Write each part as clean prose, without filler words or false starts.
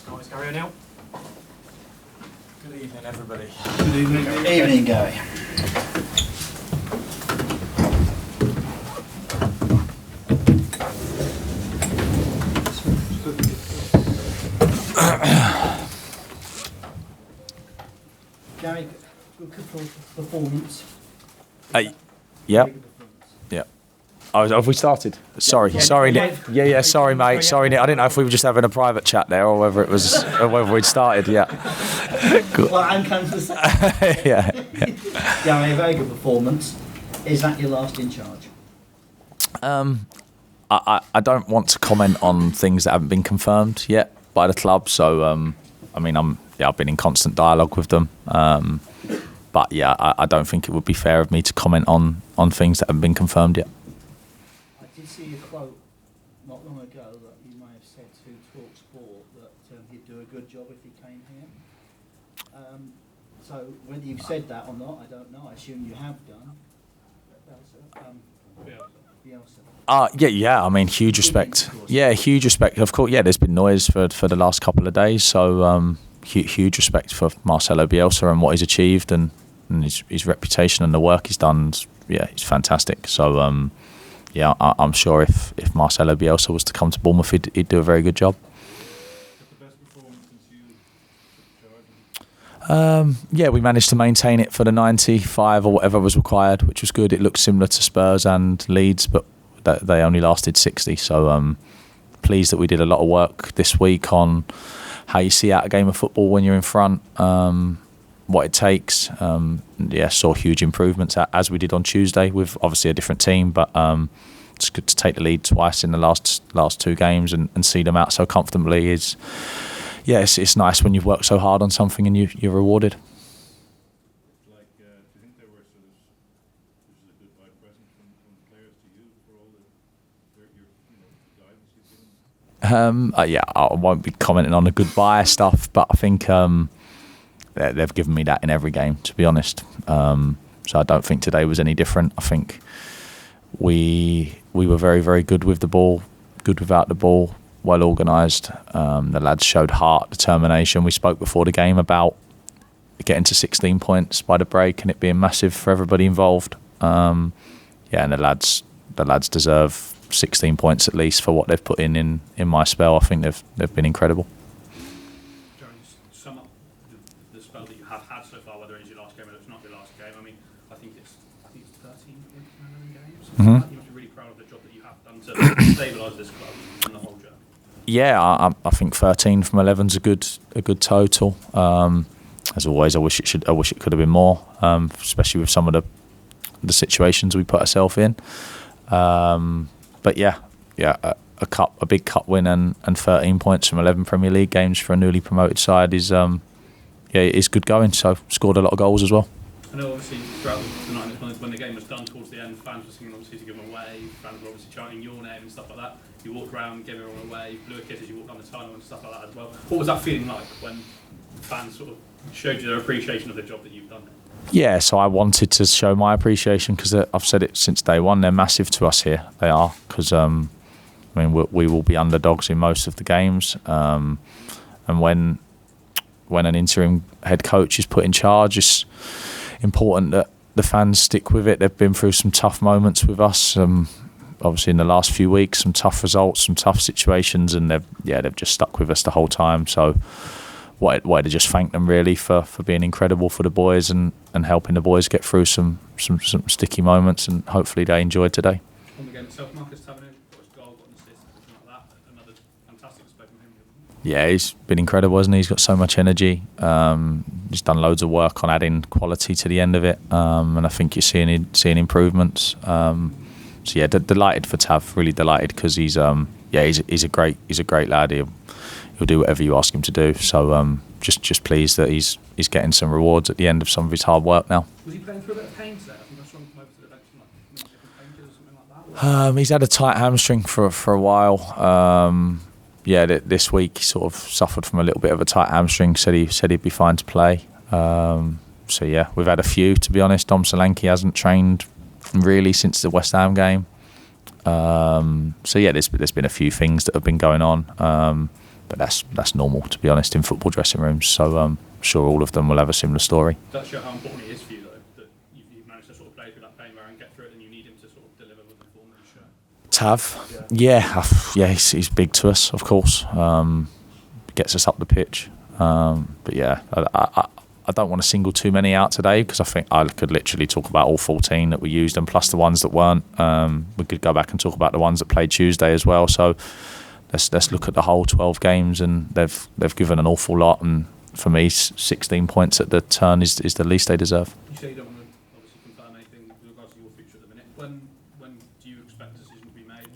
Guys, Gary O'Neill. Good evening, everybody. Good evening. Good evening, Gary. Gary, good performance. Yeah. Oh, have we started? Sorry, Nick. Yeah, sorry, mate. Sorry, Nick. I didn't know if we were just having a private chat there or whether it was, or whether we'd started. Yeah. Good. Well, I'm kind of saying. Yeah. Gary, a very good performance. Is that your last in charge? I don't want to comment on things that haven't been confirmed yet by the club. So, I mean, I've been in constant dialogue with them. But yeah, I don't think it would be fair of me to comment on things that haven't been confirmed yet. I did see a quote not long ago that you may have said to Talk Sport that he'd do a good job if he came here. So whether you've said that or not, I don't know. I assume you have done. Bielsa. Yeah. I mean, huge respect. Yeah, huge respect. Of course, yeah. There's been noise for the last couple of days, so huge respect for Marcelo Bielsa and what he's achieved and his reputation and the work he's done. Yeah, it's fantastic. So, yeah, I'm sure if Marcelo Bielsa was to come to Bournemouth, he'd do a very good job. The best performance since you took charge? Yeah, we managed to maintain it for the 95 or whatever was required, which was good. It looked similar to Spurs and Leeds, but they only lasted 60. So pleased that we did a lot of work this week on how you see out a game of football when you're in front, what it takes. Saw huge improvements as we did on Tuesday with obviously a different team, but it's good to take the lead twice in the last two games and see them out so comfortably. It's nice when you've worked so hard on something and you're rewarded. Do you think there were sort of this is a goodbye present from players to you for all the guidance you've given? I won't be commenting on the goodbye stuff, but I think they've given me that in every game, to be honest. So I don't think today was any different. I think we were very, very good with the ball, good without the ball, well organised. The lads showed heart, determination. We spoke before the game about getting to 16 points by the break and it being massive for everybody involved. And the lads deserve 16 points at least for what they've put in my spell. I think they've been incredible. Jerry, sum up the spell that you have had so far, whether it's your last game or it's not your last game. I mean, I think it's 13 points in 11 games. Mm-hmm. You must be really proud of the job that you have done to stabilise this club and the whole journey. Yeah, I think 13 from 11 is a good total. As always, I wish it could have been more, especially with some of the situations we put ourselves in. But a big cup win and 13 points from 11 Premier League games for a newly promoted side is good going. So scored a lot of goals as well. I know obviously throughout the night when the game was done towards the end, fans were singing obviously to give them away, fans were obviously chanting your name and stuff like that. You walked around, gave everyone away, blew a kiss as you walked down the tunnel and stuff like that as well. What was that feeling like when fans sort of showed you their appreciation of the job that you've done? Yeah, so I wanted to show my appreciation because I've said it since day one. They're massive to us here. They are because we will be underdogs in most of the games, and when an interim head coach is put in charge, it's important that the fans stick with it. They've been through some tough moments with us. Obviously, in the last few weeks, some tough results, some tough situations, and they've just stuck with us the whole time. So. Wanted to just thank them really for being incredible for the boys and helping the boys get through some sticky moments, and hopefully they enjoyed today. On the game itself, Marcus Tavernier got his goal, got an assist, something like that. Another fantastic display from him. Yeah, he's been incredible, hasn't he? He's got so much energy. He's done loads of work on adding quality to the end of it, and I think you're seeing improvements. Delighted for Tav, really delighted because he's a great lad. He'll do whatever you ask him to do. So just pleased that he's getting some rewards at the end of some of his hard work now. Was he playing through a bit of pain today? I think I saw him come over to the bench and different painkillers or something like that. He's had a tight hamstring for a while. This week he sort of suffered from a little bit of a tight hamstring. Said he'd be fine to play. We've had a few, to be honest. Dom Solanke hasn't trained really since the West Ham game. There's been a few things that have been going on. but that's normal, to be honest, in football dressing rooms. So I'm sure all of them will have a similar story. Does that show how important it is for you, though, that you've managed to sort of play through that pain barrier and get through it, and you need him to sort of deliver with the form that you show? Tav, yeah, he's big to us, of course. Gets us up the pitch. But yeah, I don't want to single too many out today, because I think I could literally talk about all 14 that we used, and plus the ones that weren't. We could go back and talk about the ones that played Tuesday as well. So let's look at the whole 12 games, and they've given an awful lot. And for me, 16 points at the turn is the least they deserve. You say you don't want to obviously confirm anything with regards to your future at the minute. When do you expect a decision to be made?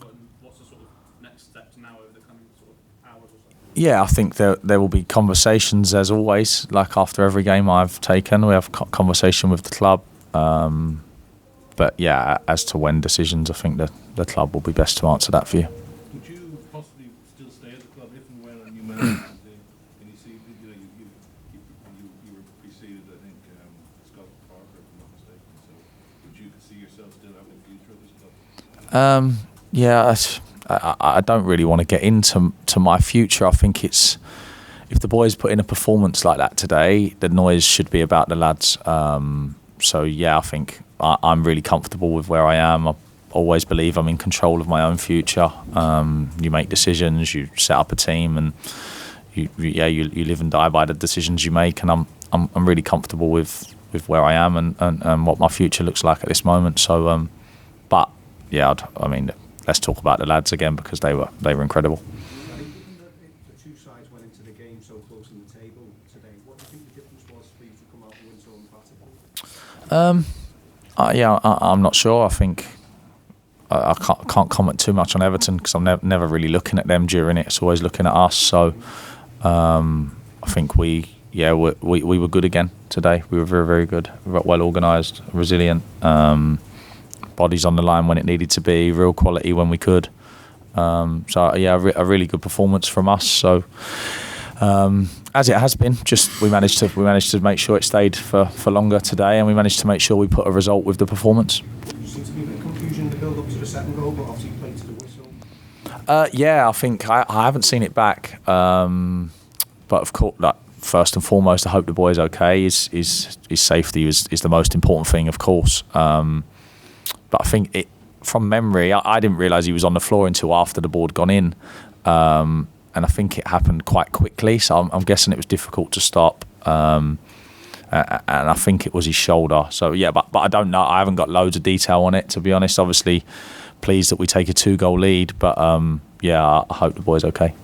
What's the sort of next steps now over the coming sort of hours or so? Yeah, I think there will be conversations, as always. Like after every game I've taken, we have conversation with the club. But yeah, as to when decisions, I think the club will be best to answer that for you. Would you possibly still stay at the club if and when you manage? And you see, you were preceded, I think, Scott Parker, if I'm not mistaken. So would you see yourself still having a future at this club? Yeah, I don't really want to get into my future. I think it's, if the boys put in a performance like that today, the noise should be about the lads. So yeah, I think I'm really comfortable with where I am. I always believe I'm in control of my own future. You make decisions, you set up a team, and you live and die by the decisions you make. And I'm really comfortable with where I am and what my future looks like at this moment. So, but yeah, I mean, let's talk about the lads again, because they were incredible. Given that the two sides went into the game so close in the table today, what do you think the difference was for you to come out and win so emphatically? I'm not sure. I think I can't comment too much on Everton, because I'm never really looking at them during it. It's always looking at us. So I think we were good again today. We were very, very good, well organised, resilient. Bodies on the line when it needed to be, real quality when we could. So yeah, a really good performance from us. So as it has been, just we managed to make sure it stayed for longer today, and we managed to make sure we put a result with the performance. There seemed to be a bit of confusion in the build-up to the second goal, but obviously you played to the whistle. Yeah, I think I haven't seen it back, but of course, like, first and foremost, I hope the boy's okay. His safety is the most important thing, of course. But I think from memory, I didn't realise he was on the floor until after the ball had gone in. And I think it happened quite quickly, so I'm guessing it was difficult to stop. And I think it was his shoulder. So yeah, but I don't know. I haven't got loads of detail on it, to be honest. Obviously, pleased that we take a 2-goal lead, but yeah, I hope the boy's okay. Just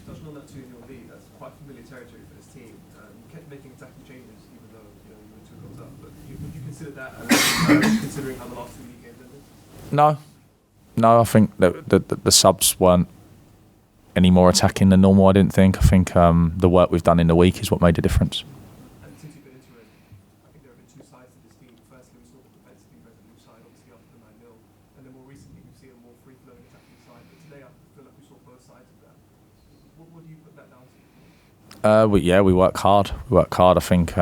touching on that 2-0 lead, that's quite familiar territory for this team. You kept making attacking changes, even though you were 2 goals up. But would you consider that as considering how the last 2 league games ended? No, I think that the subs weren't any more attacking than normal. I didn't think. I think the work we've done in the week is what made a difference. And since you've been interim, I think there have been 2 sides to this team. Firstly, we saw the defensively resolute side, obviously after the 9-0, and then more recently we've seen a more free-flowing attacking side. But today I feel like we saw both sides of that. What do you put that down to? We work hard. I think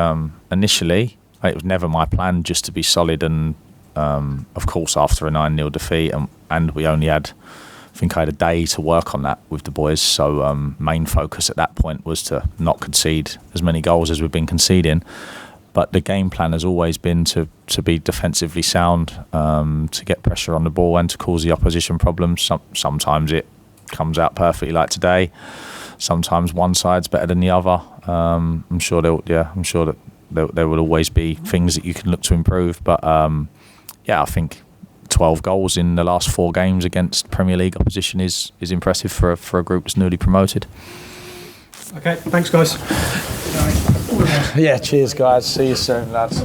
initially it was never my plan just to be solid, and of course after a 9-0 defeat, and we only had, I think I had a day to work on that with the boys. So main focus at that point was to not concede as many goals as we've been conceding. But the game plan has always been to be defensively sound, to get pressure on the ball and to cause the opposition problems. Sometimes it comes out perfectly, like today. Sometimes one side's better than the other. I'm sure that there will always be things that you can look to improve. But I think 12 goals in the last 4 games against Premier League opposition is impressive for a group that's newly promoted. Okay, thanks guys. Yeah, cheers guys. See you soon, lads.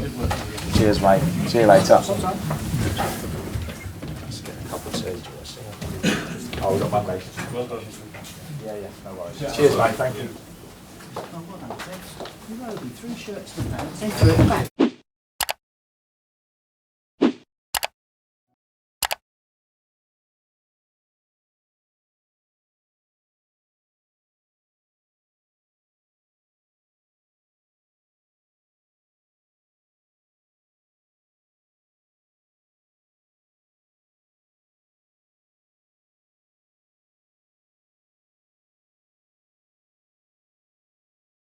Cheers, mate. See you later. Let's get a couple of teas. Oh, we got my mate. Yeah, no worries. Cheers, mate. Thank you. Oh, well done, Chris. You rode me 3 shirts to the pants, into it, back.